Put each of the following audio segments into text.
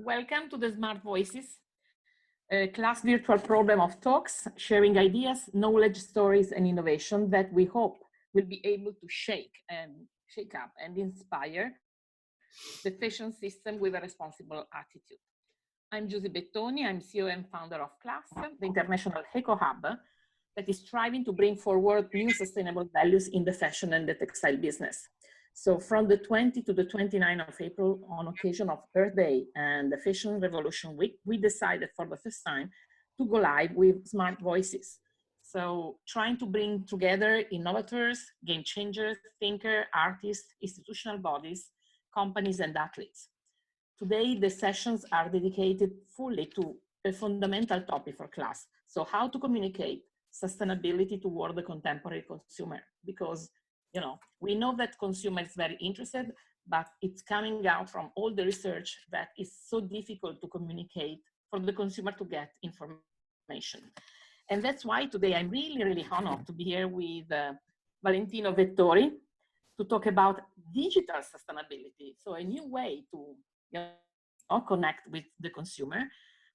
Welcome to the Smart Voices, a class virtual program of talks, sharing ideas, knowledge, stories, and innovation that we hope will be able to shake up and inspire the fashion system with a responsible attitude. I'm Giusy Bettoni, I'm CEO and founder of C.L.A.S.S, the international eco hub that is striving to bring forward new sustainable values in the fashion and the textile business. So from the 20 to the 29th of April, on occasion of Earth Day and the Fashion Revolution Week, we decided for the first time to go live with Smart Voices. So trying to bring together innovators, game changers, thinkers, artists, institutional bodies, companies, and athletes. Today, the sessions are dedicated fully to a fundamental topic for class. So how to communicate sustainability toward the contemporary consumer, because we know that consumer is very interested, but it's coming out from all the research that is so difficult to communicate for the consumer to get information. And that's why today I'm really honored to be here with Valentino Vettori to talk about digital sustainability. So a new way to connect with the consumer.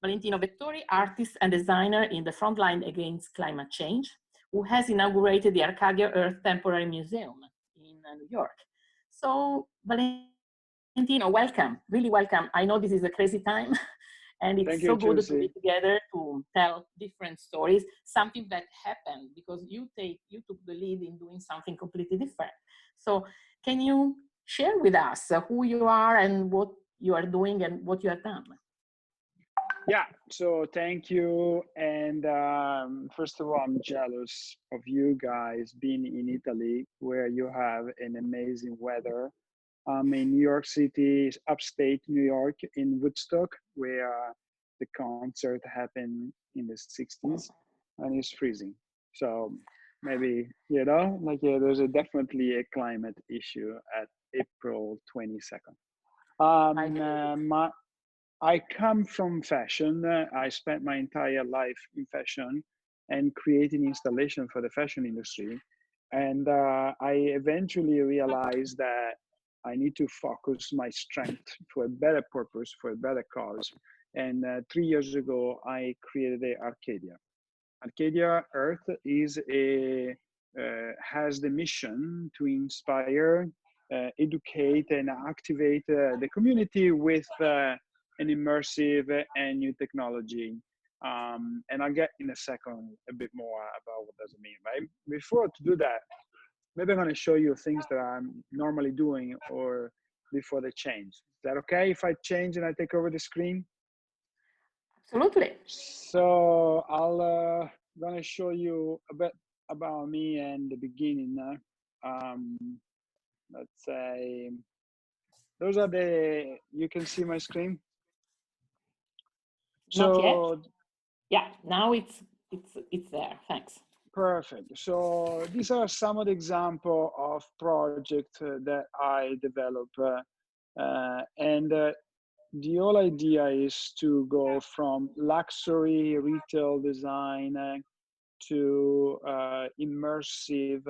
Valentino Vettori, artist and designer in the front line against climate change, who has inaugurated the Arcadia Earth Temporary Museum in New York. So Valentino, welcome, really welcome. I know this is a crazy time and it's so good to be together to tell different stories, something that happened because you took the lead in doing something completely different. So can you share with us who you are and what you are doing and what you have done? Yeah, so thank you. And first of all, I'm jealous of you guys being in Italy, where you have an amazing weather. I'm in New York City, upstate New York, in Woodstock, where the concert happened in the 60s, and it's freezing. So maybe, there's definitely a climate issue at April 22nd. I come from fashion. I spent my entire life in fashion and creating installation for the fashion industry. And I eventually realized that I need to focus my strength for a better purpose, for a better cause. And 3 years ago, I created Arcadia. Arcadia Earth has the mission to inspire, educate, and activate the community with an immersive and new technology. And I'll get in a second a bit more about what does it mean, right? Before to do that, maybe I'm going to show you things that I'm normally doing or before they change. Is that okay if I change and I take over the screen? Absolutely. So I'll going to show you a bit about me and the beginning. Let's say those are you can see my screen? Not yet. Yeah, now it's there. Thanks. Perfect. So these are some of the examples of projects that I develop, and the whole idea is to go from luxury retail design to immersive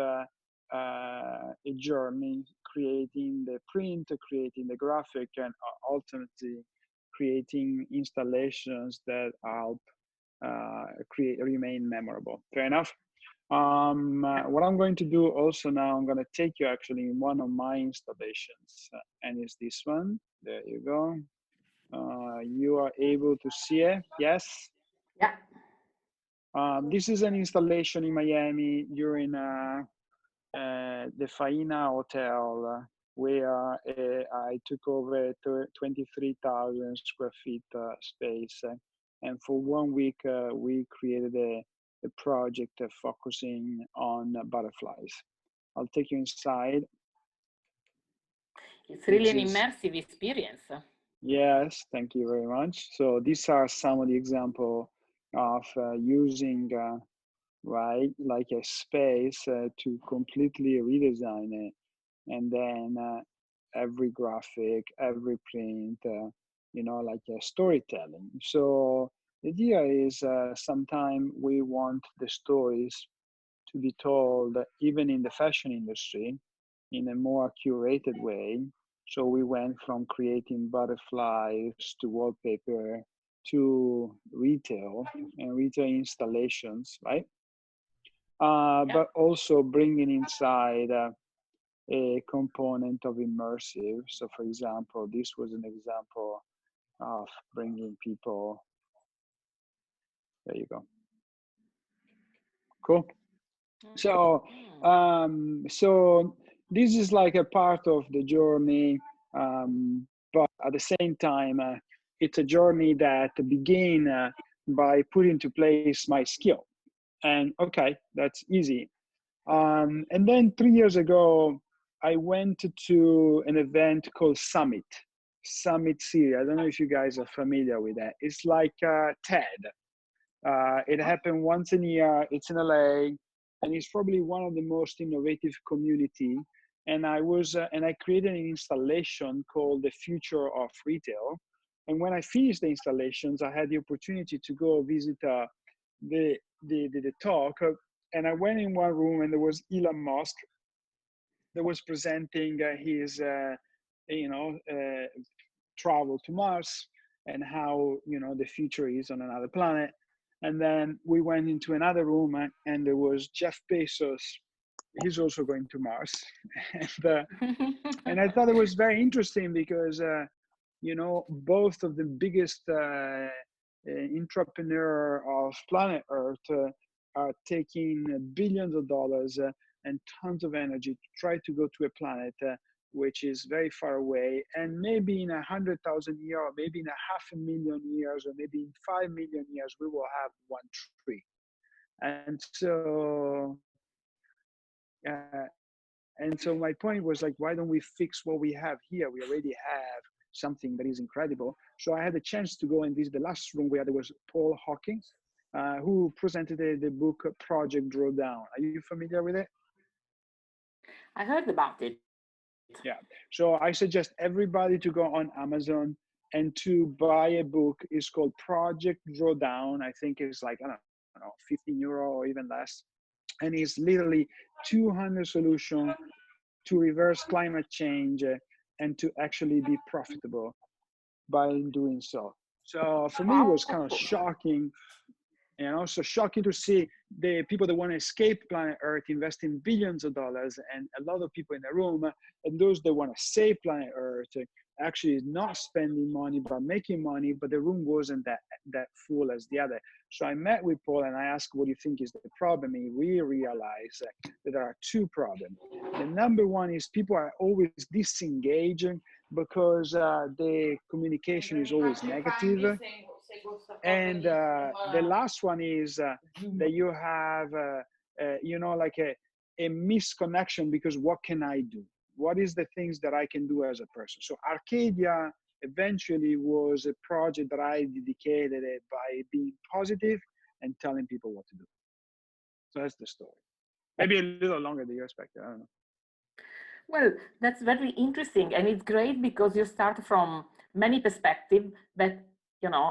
a journey, creating the print, creating the graphic, and ultimately creating installations that help remain memorable. Fair enough. What I'm going to do also now, I'm going to take you actually in one of my installations, and it's this one. There you go. You are able to see it, yes? Yeah. This is an installation in Miami during the Faina Hotel, where I took over 23,000 square feet space. And for 1 week, we created a project focusing on butterflies. I'll take you inside. It's really an immersive experience. Yes, thank you very much. So these are some of the examples of using, right, like a space to completely redesign it. And then every graphic, every print, like a storytelling. So the idea is sometimes we want the stories to be told, even in the fashion industry, in a more curated way. So we went from creating butterflies to wallpaper to retail and retail installations, right? Yeah. But also bringing inside a component of immersive. So, for example, this was an example of bringing people. There you go. Cool. So, so this is like a part of the journey, but at the same time, it's a journey that begin by putting into place my skill. And okay, that's easy. And then 3 years ago, I went to an event called Summit Series. I don't know if you guys are familiar with that. It's like TED. It happened once a year. It's in LA, and it's probably one of the most innovative community. And I created an installation called the Future of Retail. And when I finished the installations, I had the opportunity to go visit the talk. And I went in one room, and there was Elon Musk that was presenting his, travel to Mars and how the future is on another planet. And then we went into another room, and there was Jeff Bezos. He's also going to Mars, and I thought it was very interesting because both of the biggest entrepreneur of planet Earth are taking billions of dollars and tons of energy to try to go to a planet which is very far away, and maybe in 100,000 years, or maybe in 500,000 years, or maybe in 5 million years, we will have one tree. And so my point was like, why don't we fix what we have here? We already have something that is incredible. So I had a chance to go and visit the last room where there was Paul Hawkins, who presented the book Project Drawdown. Are you familiar with it? I heard about it. Yeah. So I suggest everybody to go on Amazon and to buy a book. It's called Project Drawdown. I think it's like, I don't know, 15 euro or even less. And it's literally 200 solutions to reverse climate change and to actually be profitable by doing so. So for me, it was kind of shocking, and also shocking to see the people that want to escape planet Earth investing billions of dollars, and a lot of people in the room, and those that want to save planet Earth actually not spending money but making money, but the room wasn't that full as the other. So I met with Paul and I asked, what do you think is the problem? And we realized that there are two problems. The number one is people are always disengaging because the communication is always negative. And the last one is that you have, like a misconnection, because what can I do? What is the things that I can do as a person? So Arcadia eventually was a project that I dedicated it by being positive and telling people what to do. So that's the story. Maybe a little longer than you expected. I don't know. Well, that's very interesting, and it's great because you start from many perspectives that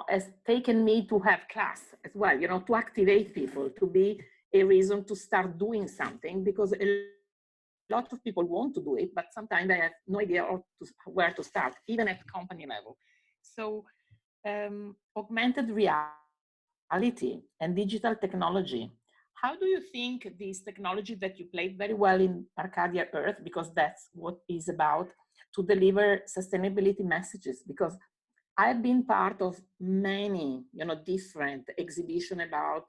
has taken me to have class as well. To activate people, to be a reason to start doing something, because a lot of people want to do it, but sometimes they have no idea where to start, even at company level. So, augmented reality and digital technology. How do you think this technology that you played very well in Arcadia Earth, because that's what it's about, to deliver sustainability messages? Because I've been part of many, different exhibition about,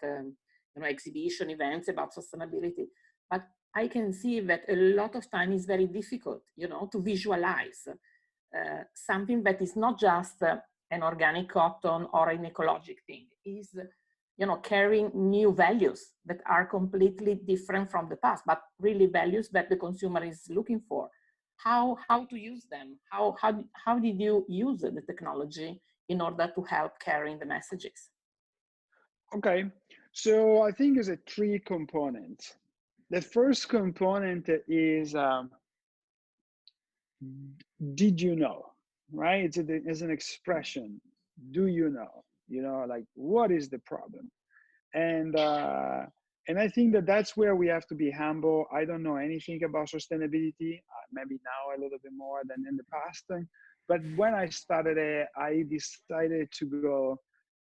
exhibition events about sustainability, but I can see that a lot of time is very difficult, to visualize something that is not just an organic cotton or an ecologic thing, is carrying new values that are completely different from the past, but really values that the consumer is looking for. How to use them? How did you use the technology in order to help carrying the messages? Okay, so I think there's a three components. The first component is did you know, right? It's an expression. Do you know? Like, what is the problem? And And I think that that's where we have to be humble. I don't know anything about sustainability, maybe now a little bit more than in the past. But when I started it, I decided to go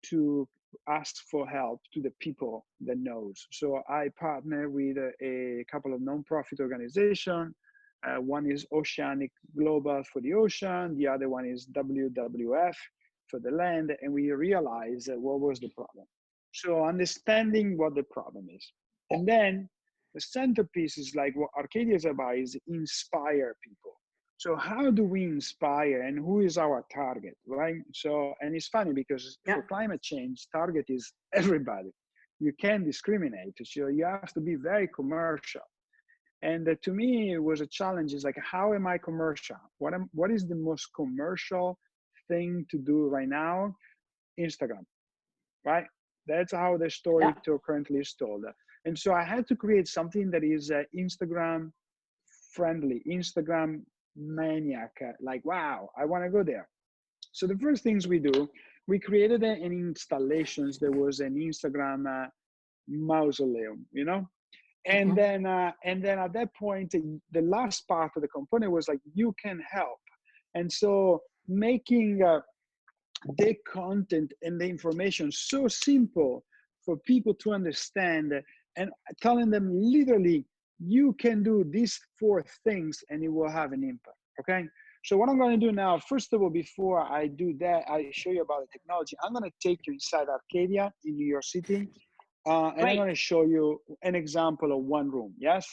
to ask for help to the people that knows. So I partner with a couple of nonprofit organizations. One is Oceanic Global for the ocean. The other one is WWF for the land. And we realized what was the problem. So understanding what the problem is. And then the centerpiece is like what Arcadia is about is inspire people. So how do we inspire and who is our target, right? So, and it's funny because for climate change, target is everybody. You can't discriminate. So you have to be very commercial. And to me, it was a challenge. Is like, how am I commercial? What is the most commercial thing to do right now? Instagram, right? That's how the story currently is told. And so I had to create something that is Instagram friendly, Instagram maniac, like, wow, I want to go there. So the first things we do, we created an installations. There was an Instagram mausoleum, you know? And then at that point, the last part of the component was like, you can help. And so making the content and the information so simple for people to understand, and telling them literally, you can do these 4 things and it will have an impact, okay? So what I'm going to do now, first of all, before I do that, I show you about the technology. I'm going to take you inside Arcadia in New York City, and I'm going to show you an example of one room, yes?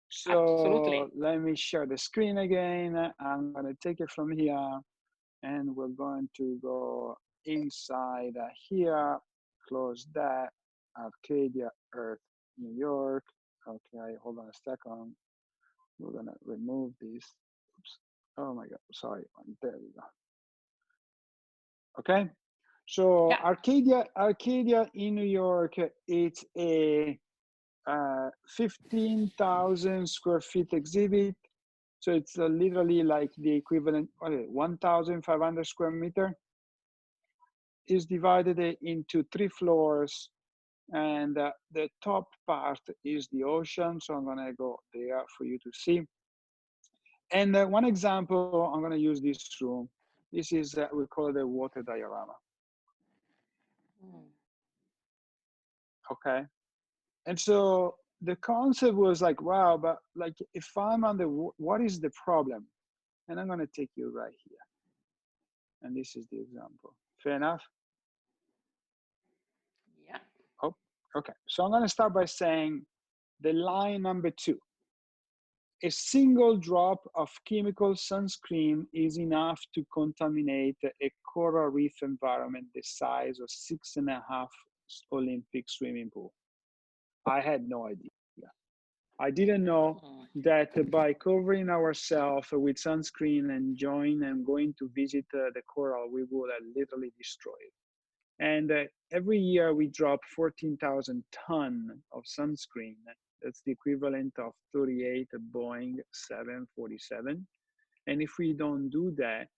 So absolutely. Let me share the screen again. I'm going to take it from here, and we're going to go inside here, close that, Arcadia Earth, New York. Okay, hold on a second. We're gonna remove this. Oops. Oh my God, sorry. There we go. Okay, so Arcadia in New York, it's a 15,000 square feet exhibit. So it's literally like the equivalent, 1,500 square meter. Is divided into 3 floors, and the top part is the ocean. So I'm gonna go there for you to see. And one example, I'm gonna use this room. This is, we call it a water diorama. Okay. And so the concept was like, wow, but like if I'm on the, what is the problem? And I'm gonna take you right here. And this is the example. Fair enough? Yeah. Oh, okay. So I'm gonna start by saying the line number 2. A single drop of chemical sunscreen is enough to contaminate a coral reef environment the size of 6.5 Olympic swimming pool. I had no idea. I didn't know that by covering ourselves with sunscreen and going to visit the coral, we would literally destroy it. And every year we drop 14,000 tons of sunscreen. That's the equivalent of 38 Boeing 747. And if we don't do that,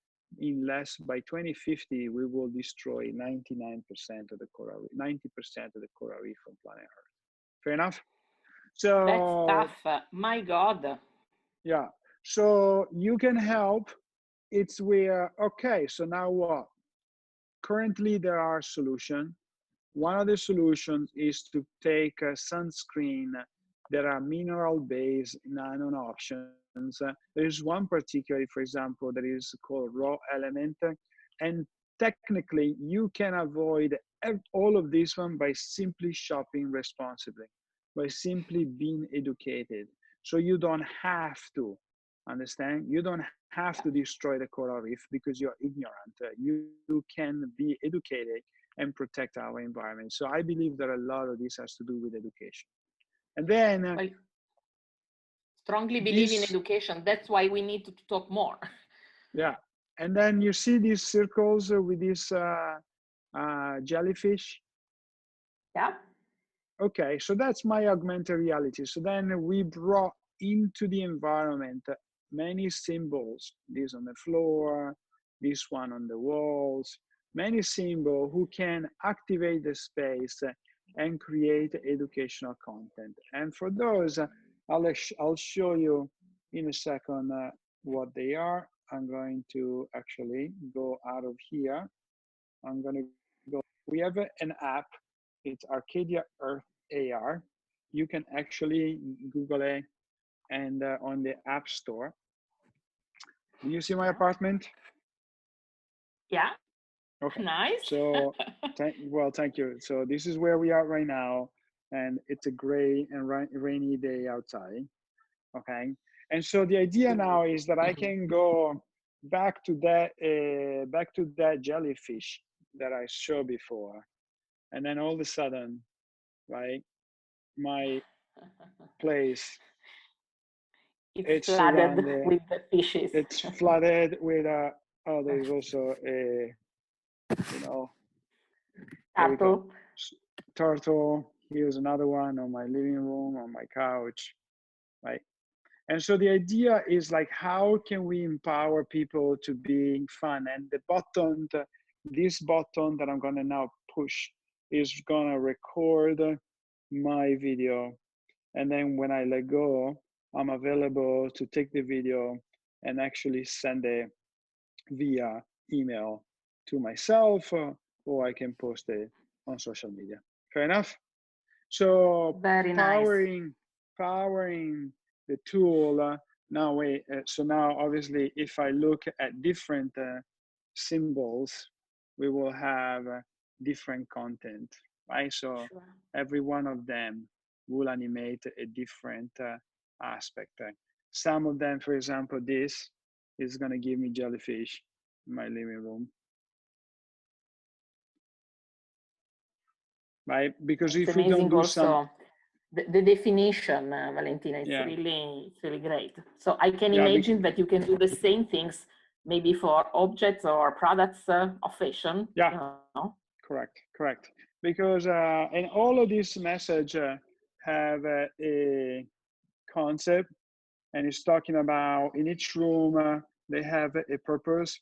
by 2050, we will destroy 99% of the coral, 90% of the coral reef on planet Earth. Fair enough? So that's tough. My God. yeah. So you can help. It's where, okay, so now what? Currently, there are solutions. One of the solutions is to take a sunscreen that are mineral-based nylon options. There is one particularly, for example, that is called raw element. And technically, you can avoid all of this one by simply shopping responsibly, by simply being educated. So you don't have to, understand? You don't have to destroy the coral reef because you're ignorant. You can be educated and protect our environment. So I believe that a lot of this has to do with education. And then well, strongly believe in education. That's why we need to talk more. Yeah. And then you see these circles with this jellyfish. Yeah. Okay, so that's my augmented reality. So then we brought into the environment many symbols, this on the floor, this one on the walls, many symbols who can activate the space and create educational content. And for those, I'll show you in a second what they are. I'm going to actually go out of here. I'm going to go. We have an app. It's Arcadia Earth Ar. You can actually Google it and on the App Store. Do you see my apartment? Yeah. Okay. Nice. So, well, thank you. So this is where we are right now, and it's a gray and rainy day outside. Okay. And so the idea now is that I can go back to that jellyfish that I showed before, and then all of a sudden, right, my place It's it's flooded surrounded, with the fishes. it's flooded with oh, there's also a, you know, there we go, Turtle. turtle. Here's another one on my living room, on my couch, right? And so the idea is like, how can we empower people to be fun? And this button that I'm gonna now push is gonna record my video. And then when I let go, I'm available to take the video and actually send it via email to myself, or I can post it on social media. Fair enough? So Very nice. powering the tool. Now wait, so now obviously if I look at different symbols, we will have different content, right? So Sure. every one of them will animate a different aspect. Some of them, for example, this is gonna give me jellyfish in my living room, right? Because It's if we don't amazing do some, also the definition, Valentina, yeah, it's really great. So I can yeah, imagine that you can do the same things maybe for objects or products of fashion, yeah, you know. correct. Because and all of these message have a concept, and it's talking about in each room they have a purpose.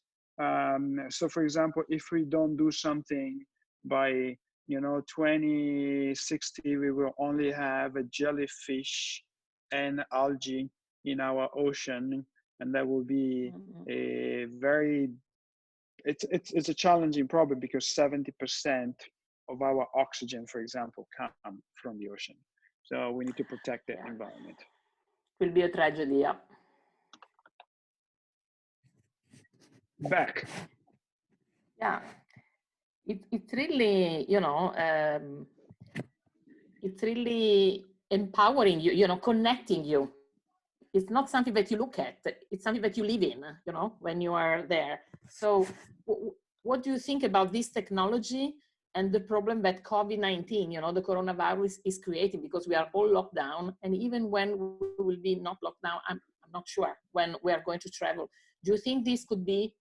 So, for example, if we don't do something by 2060, we will only have a jellyfish and algae in our ocean, and that will be a very it's a challenging problem because 70% of our oxygen, for example, come from the ocean. So we need to protect the environment. Will be a tragedy, yeah. Back. Yeah, it's really, it's really empowering you, connecting you. It's not something that you look at, it's something that you live in, when you are there. So what do you think about this technology and the problem that COVID-19, the coronavirus is creating, because we are all locked down, and even when we will be not locked down, I'm not sure when we are going to travel. Do you think this could be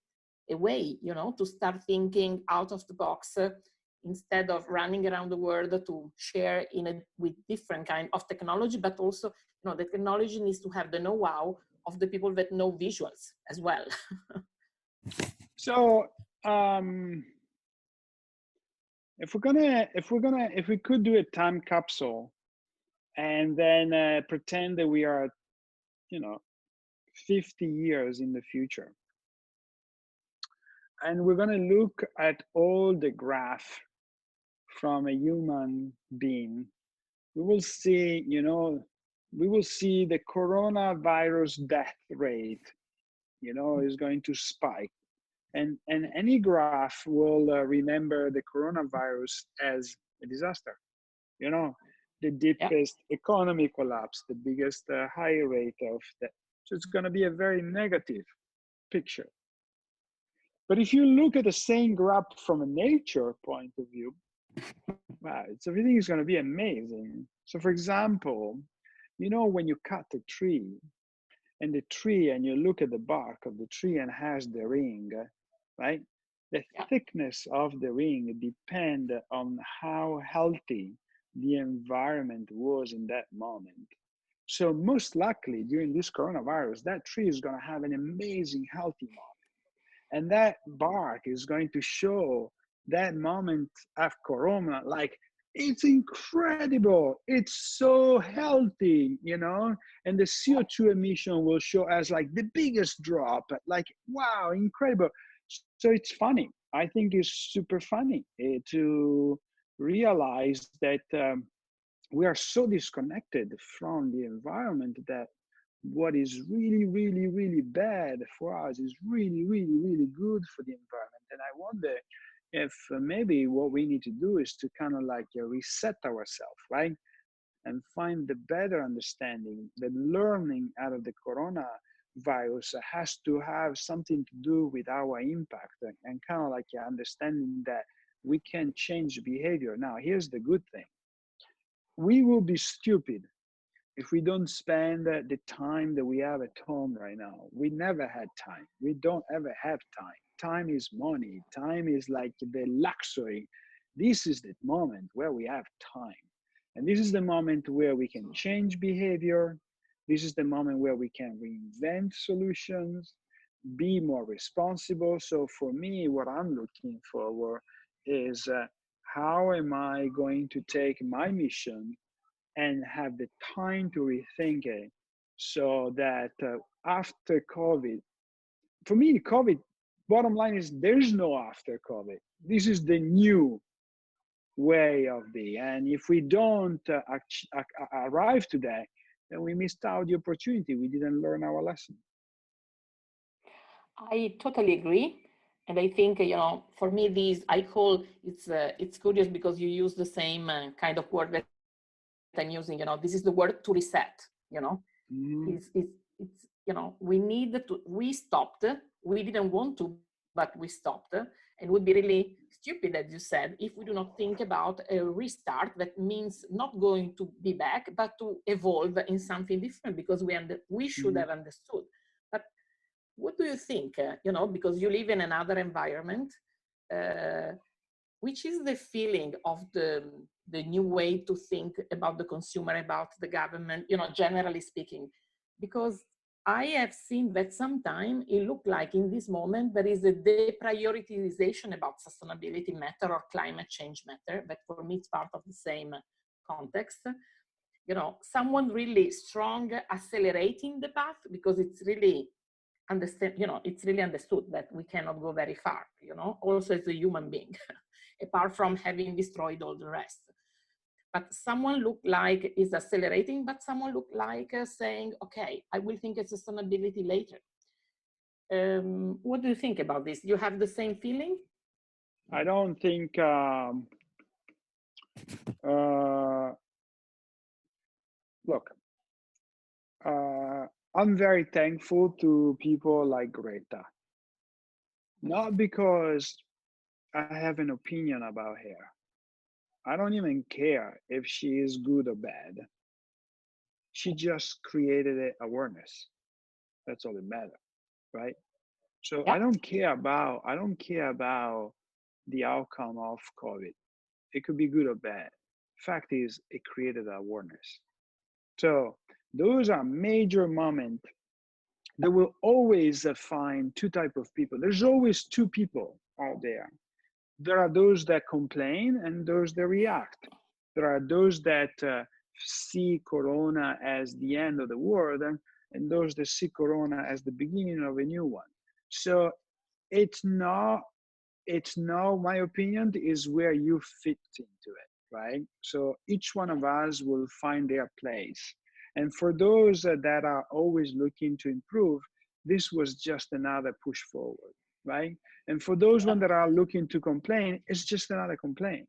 a way, to start thinking out of the box instead of running around the world to share with different kind of technology, but also, the technology needs to have the know-how of the people that know visuals as well. So if we could do a time capsule and then pretend that we are 50 years in the future, and we're going to look at all the graph from a human being, we will see the coronavirus death rate is going to spike, and any graph will remember the coronavirus as a disaster, the deepest economy collapse, the biggest high rate of death. So it's going to be a very negative picture. But if you look at the same graph from a nature point of view, wow, everything is going to be amazing. So for example, when you cut a tree, and you look at the bark of the tree and has the ring, right? The thickness of the ring depend on how healthy the environment was in that moment. So most likely during this coronavirus, that tree is going to have an amazing healthy moment. And that bark is going to show that moment of corona, like it's incredible. It's so healthy, you know, and the CO2 emission will show as like the biggest drop, like, wow, incredible. So it's funny. I think it's super funny to realize that we are so disconnected from the environment that what is really, really, really bad for us is really, really, really good for the environment. And I wonder if maybe what we need to do is to kind of like reset ourselves, right? And find the better understanding that learning out of the coronavirus has to have something to do with our impact and kind of like understanding that we can change behavior. Now, here's the good thing. We will be stupid if we don't spend the time that we have at home right now. We never had time. We don't ever have time. Time is money. Time is like the luxury. This is the moment where we have time. And this is the moment where we can change behavior. This is the moment where we can reinvent solutions, be more responsible. So for me, what I'm looking forward is how am I going to take my mission and have the time to rethink it so that after COVID, for me, COVID, bottom line is there's no after COVID. This is the new way of being. And if we don't arrive to that, then we missed out the opportunity. We didn't learn our lesson. I totally agree. And I think, you know, for me, these, I call, it's curious because you use the same kind of word that I'm using, you know, this is the word to reset, you know, it's, you know, we stopped, we didn't want to, but we stopped. And it would be really stupid, as you said, if we do not think about a restart. That means not going to be back, but to evolve in something different, because we should have understood. But what do you think, you know, because you live in another environment, which is the feeling of the new way to think about the consumer, about the government, you know, generally speaking? Because I have seen that sometimes it looks like in this moment there is a deprioritization about sustainability matter or climate change matter, but for me it's part of the same context. You know, someone really strong accelerating the path because it's really it's really understood that we cannot go very far, you know, also as a human being, apart from having destroyed all the rest. But someone look like is accelerating, but someone look like saying, okay, I will think of sustainability later. What do you think about this? You have the same feeling? I don't think, look, I'm very thankful to people like Greta. Not because I have an opinion about her. I don't even care if she is good or bad. She just created an awareness. That's all that matters, right? So Yeah. I don't care about the outcome of COVID. It could be good or bad. Fact is, it created awareness. So those are major moments. There will always find two types of people. There's always two people out there. There are those that complain and those that react. There are those that see Corona as the end of the world, and those that see Corona as the beginning of a new one. So it's not, my opinion is where you fit into it, right? So each one of us will find their place. And for those that are always looking to improve, this was just another push forward, right? And for those ones that are looking to complain, it's just another complaint.